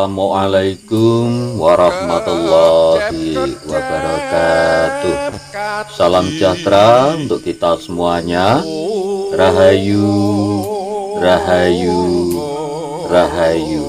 Assalamualaikum warahmatullahi wabarakatuh. Salam sejahtera untuk kita semuanya. Rahayu, rahayu, rahayu.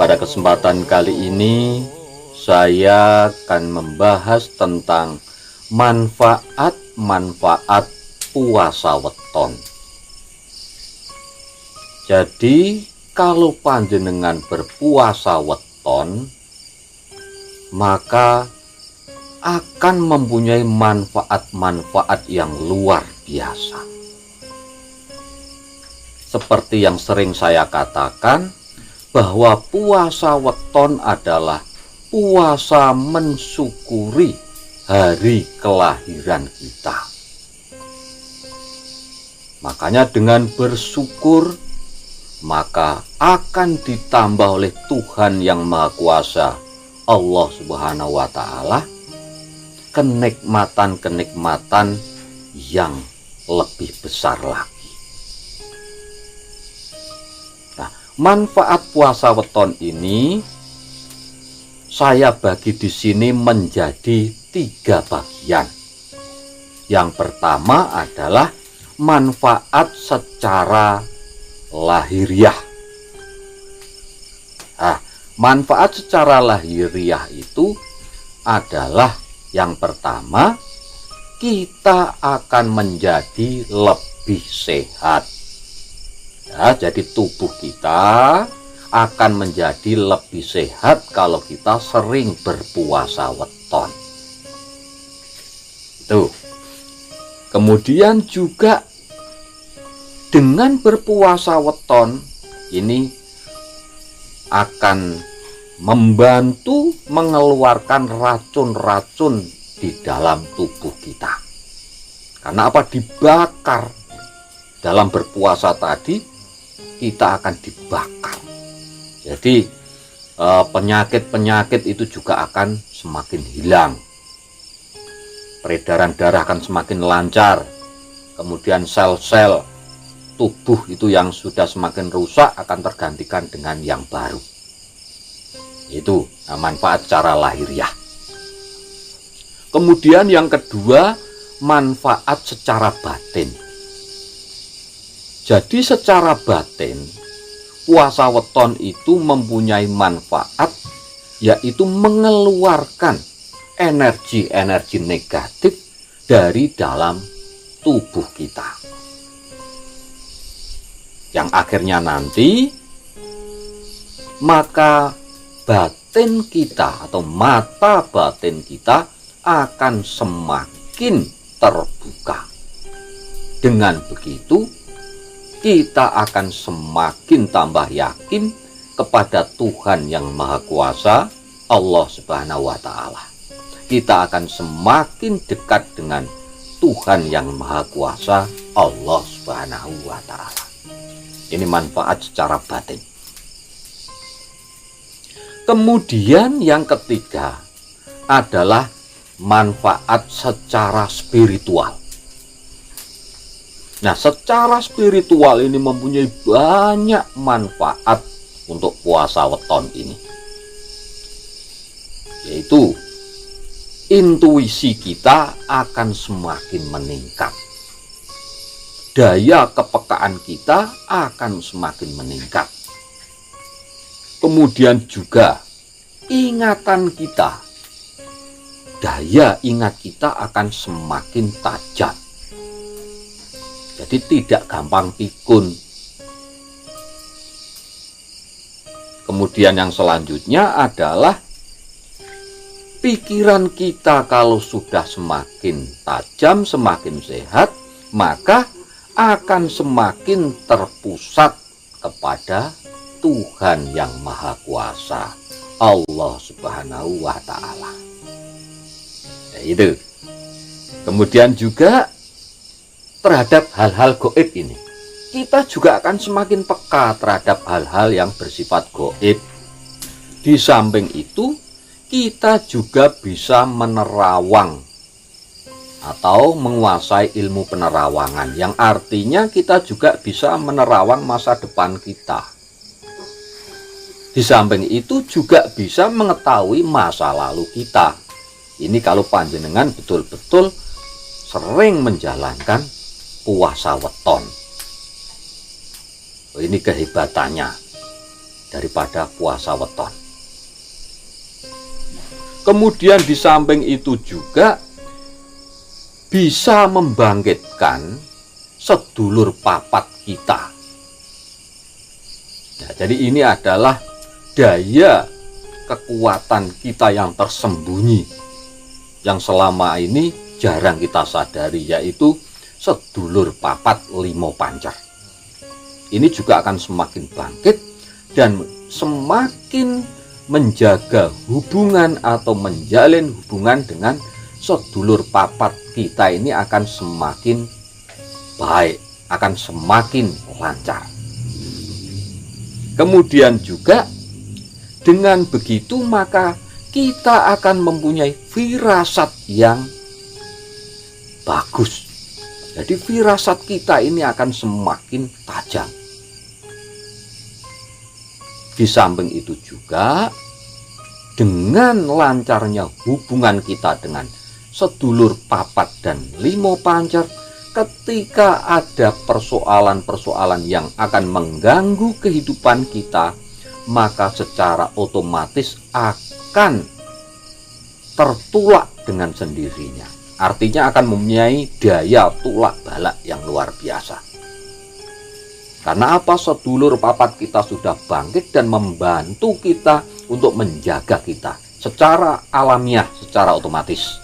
Pada kesempatan kali ini saya akan membahas tentang manfaat-manfaat puasa weton. Jadi kalau panjenengan berpuasa weton, maka akan mempunyai manfaat-manfaat yang luar biasa. Seperti yang sering saya katakan, bahwa puasa weton adalah puasa mensyukuri hari kelahiran kita. Makanya dengan bersyukur, maka akan ditambah oleh Tuhan yang Maha Kuasa, Allah Subhanahu wa Ta'ala, kenikmatan-kenikmatan yang lebih besar lagi. Nah, manfaat puasa weton ini saya bagi di sini menjadi 3 bagian. Yang pertama adalah manfaat secara lahiriah. Manfaat secara lahiriah itu adalah yang pertama, kita akan menjadi lebih sehat. Jadi tubuh kita akan menjadi lebih sehat kalau kita sering berpuasa weton. Tuh. Kemudian juga dengan berpuasa weton ini akan membantu mengeluarkan racun-racun di dalam tubuh kita. Karena apa? Dibakar. Dalam berpuasa tadi kita akan dibakar. Jadi penyakit-penyakit itu juga akan semakin hilang. Peredaran darah akan semakin lancar. Kemudian sel-sel tubuh itu yang sudah semakin rusak akan tergantikan dengan yang baru. Itu manfaat secara lahiriah. Kemudian yang kedua, manfaat secara batin. Jadi secara batin, puasa weton itu mempunyai manfaat, yaitu mengeluarkan energi-energi negatif dari dalam tubuh kita. Yang akhirnya nanti maka batin kita atau mata batin kita akan semakin terbuka. Dengan begitu kita akan semakin tambah yakin kepada Tuhan yang Maha Kuasa, Allah Subhanahu wa Ta'ala. Kita akan semakin dekat dengan Tuhan yang Maha Kuasa, Allah Subhanahu wa Ta'ala. Ini manfaat secara batin. Kemudian yang ketiga adalah manfaat secara spiritual. Nah, secara spiritual ini mempunyai banyak manfaat untuk puasa weton ini. Yaitu intuisi kita akan semakin meningkat. Daya kepekaan kita akan semakin meningkat. Kemudian juga ingatan kita, daya ingat kita akan semakin tajam. Jadi tidak gampang pikun. Kemudian yang selanjutnya adalah pikiran kita kalau sudah semakin tajam, semakin sehat, maka akan semakin terpusat kepada Tuhan yang Maha Kuasa, Allah Subhanahu wa Ta'ala. Ya, itu. Kemudian juga terhadap hal-hal gaib ini, kita juga akan semakin peka terhadap hal-hal yang bersifat gaib. Di samping itu, kita juga bisa menerawang atau menguasai ilmu penerawangan, yang artinya kita juga bisa menerawang masa depan kita. Di samping itu juga bisa mengetahui masa lalu kita. Ini kalau panjenengan betul-betul sering menjalankan puasa weton. Ini kehebatannya daripada puasa weton. Kemudian di samping itu juga bisa membangkitkan sedulur papat kita. Nah, jadi ini adalah daya kekuatan kita yang tersembunyi, yang selama ini jarang kita sadari, yaitu sedulur papat limo pancer. Ini juga akan semakin bangkit dan semakin menjaga hubungan atau menjalin hubungan dengan sedulur papat kita ini akan semakin baik, akan semakin lancar. Kemudian juga dengan begitu maka kita akan mempunyai firasat yang bagus. Jadi firasat kita ini akan semakin tajam. Di samping itu juga dengan lancarnya hubungan kita dengan sedulur papat dan limo pancer, ketika ada persoalan-persoalan yang akan mengganggu kehidupan kita, maka secara otomatis akan tertolak dengan sendirinya. Artinya akan mempunyai daya tolak balak yang luar biasa. Karena apa? Sedulur papat kita sudah bangkit dan membantu kita untuk menjaga kita secara alamiah, secara otomatis.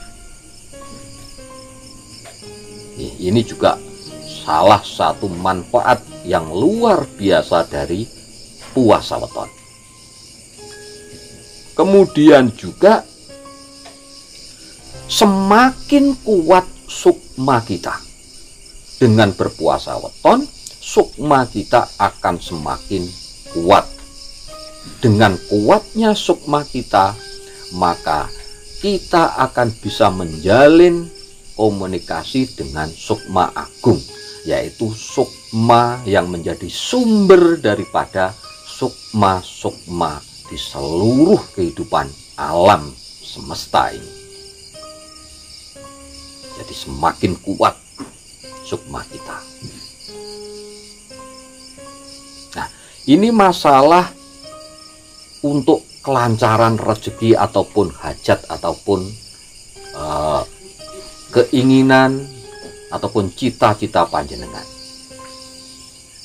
Ini juga salah satu manfaat yang luar biasa dari puasa weton. Kemudian juga semakin kuat sukma kita. Dengan berpuasa weton, sukma kita akan semakin kuat. Dengan kuatnya sukma kita, maka kita akan bisa menjalin komunikasi dengan sukma agung, yaitu sukma yang menjadi sumber daripada sukma-sukma di seluruh kehidupan alam semesta ini. Jadi semakin kuat sukma kita. Nah, ini masalah untuk kelancaran rezeki ataupun hajat ataupun keinginan ataupun cita-cita panjenengan.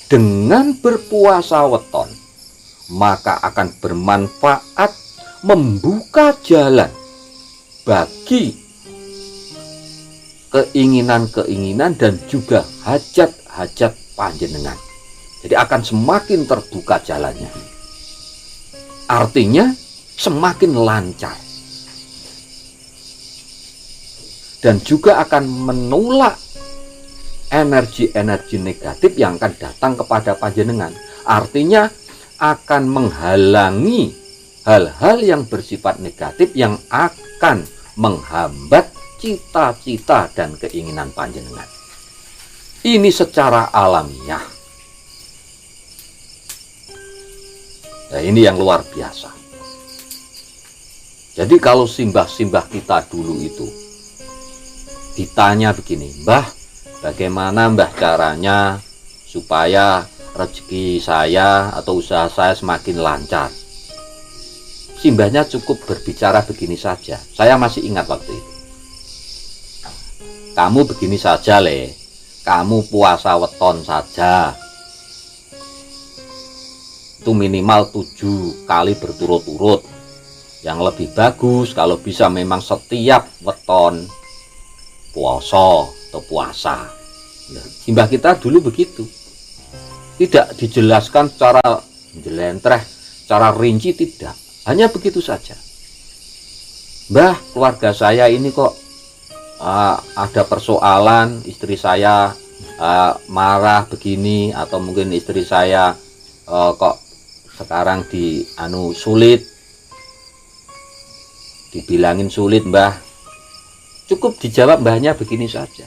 Dengan berpuasa weton, maka akan bermanfaat membuka jalan bagi keinginan-keinginan dan juga hajat-hajat panjenengan. Jadi akan semakin terbuka jalannya. Artinya semakin lancar. Dan juga akan menolak energi-energi negatif yang akan datang kepada panjenengan. Artinya akan menghalangi hal-hal yang bersifat negatif yang akan menghambat cita-cita dan keinginan panjenengan. Ini secara alamiah. Nah, ini yang luar biasa. Jadi kalau simbah-simbah kita dulu itu ditanya begini, Mbah, bagaimana Mbah caranya supaya rezeki saya atau usaha saya semakin lancar? Simbahnya cukup berbicara begini saja. Saya masih ingat waktu itu. Kamu begini saja, Le. Kamu puasa weton saja. Itu minimal 7 kali berturut-turut. Yang lebih bagus kalau bisa memang setiap weton puasa atau puasa. Nah, simbah kita dulu begitu. Tidak dijelaskan secara jelentreh, secara rinci, tidak. Hanya begitu saja. Mbah, keluarga saya ini kok ada persoalan, istri saya marah begini, atau mungkin istri saya kok sekarang sulit, dibilangin sulit, Mbah. Cukup dijawab mbahnya begini saja.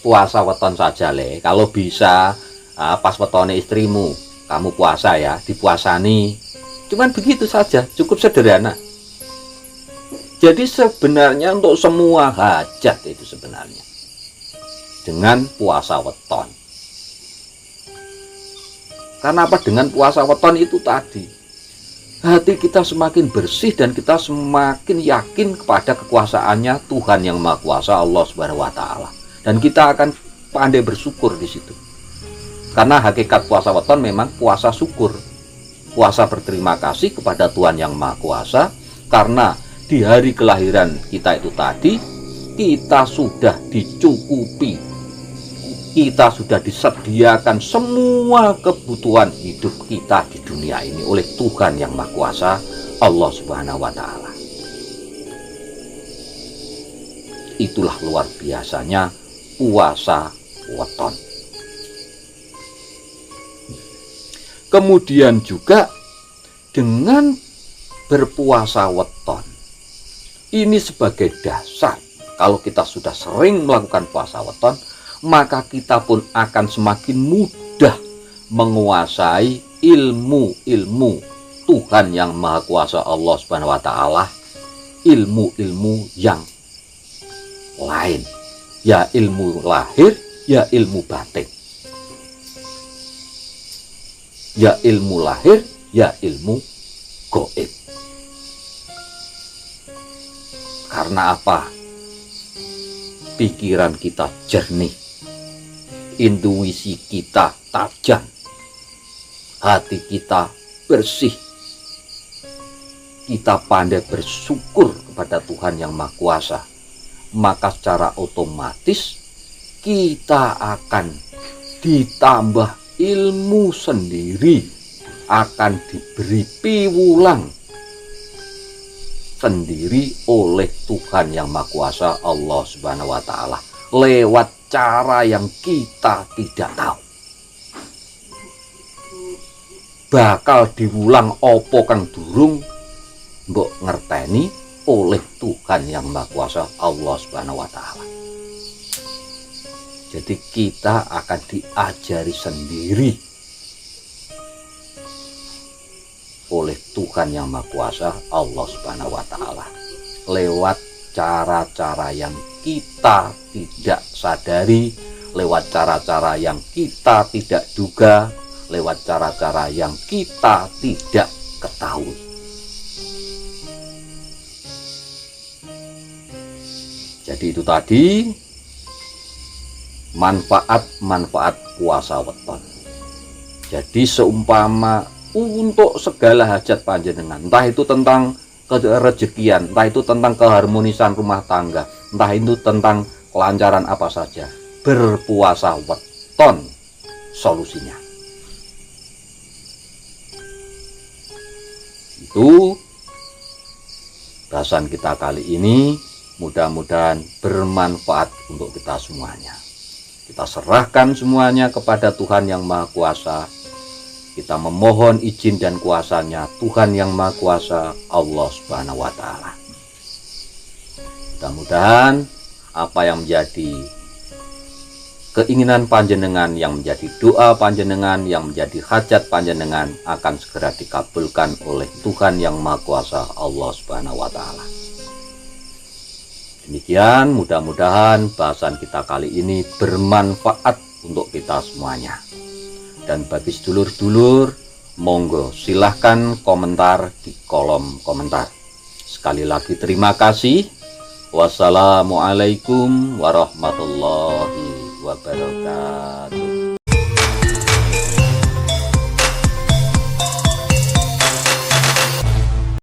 Puasa weton saja, Le. Kalau bisa pas wetone istrimu kamu puasa ya, dipuasani. Cuman begitu saja, cukup sederhana. Jadi sebenarnya untuk semua hajat itu sebenarnya dengan puasa weton. Karena apa? Dengan puasa weton itu tadi hati kita semakin bersih dan kita semakin yakin kepada kekuasaannya Tuhan yang Maha Kuasa, Allah Subhanahu wa taala. Dan kita akan pandai bersyukur di situ. Karena hakikat puasa weton memang puasa syukur. Puasa berterima kasih kepada Tuhan yang Maha Kuasa karena di hari kelahiran kita itu tadi kita sudah dicukupi, kita sudah disediakan semua kebutuhan hidup kita di dunia ini oleh Tuhan yang Maha Kuasa, Allah Subhanahu wa taala. Itulah luar biasanya puasa weton. Kemudian juga dengan berpuasa weton ini sebagai dasar, kalau kita sudah sering melakukan puasa weton, maka kita pun akan semakin mudah menguasai ilmu-ilmu Tuhan yang Maha Kuasa, Allah Subhanahu wa taala, ilmu-ilmu yang lain, ya ilmu lahir, ya ilmu batin. Ya ilmu lahir, ya ilmu gaib. Karena apa? Pikiran kita jernih, intuisi kita tajam, hati kita bersih, kita pandai bersyukur kepada Tuhan yang Maha Kuasa, maka secara otomatis kita akan ditambah ilmu sendiri, akan diberi piwulang sendiri oleh Tuhan yang Maha Kuasa, Allah Subhanahu wa taala, lewat cara yang kita tidak tahu. Bakal diulang opo kang durung mbok ngerteni oleh Tuhan yang Maha Kuasa, Allah Subhanahu wa taala. Jadi kita akan diajari sendiri oleh Tuhan yang Maha Kuasa, Allah Subhanahu wa taala, lewat cara-cara yang kita tidak sadari, lewat cara-cara yang kita tidak duga, lewat cara-cara yang kita tidak ketahui. Jadi itu tadi manfaat-manfaat puasa weton. Jadi seumpama untuk segala hajat panjenengan, entah itu tentang kerejekian, entah itu tentang keharmonisan rumah tangga, entah itu tentang kelancaran apa saja, berpuasa weton solusinya. Itu bahasan kita kali ini, mudah-mudahan bermanfaat untuk kita semuanya. Kita serahkan semuanya kepada Tuhan yang Maha Kuasa. Kita memohon izin dan kuasanya Tuhan yang Maha Kuasa, Allah Subhanahu wa taala. Mudah-mudahan apa yang menjadi keinginan panjenengan, yang menjadi doa panjenengan, yang menjadi hajat panjenengan akan segera dikabulkan oleh Tuhan yang Maha Kuasa, Allah Subhanahu wa taala. Demikian, mudah-mudahan bahasan kita kali ini bermanfaat untuk kita semuanya. Dan bagi sedulur-sedulur, monggo silahkan komentar di kolom komentar. Sekali lagi terima kasih. Wassalamualaikum warahmatullahi wabarakatuh.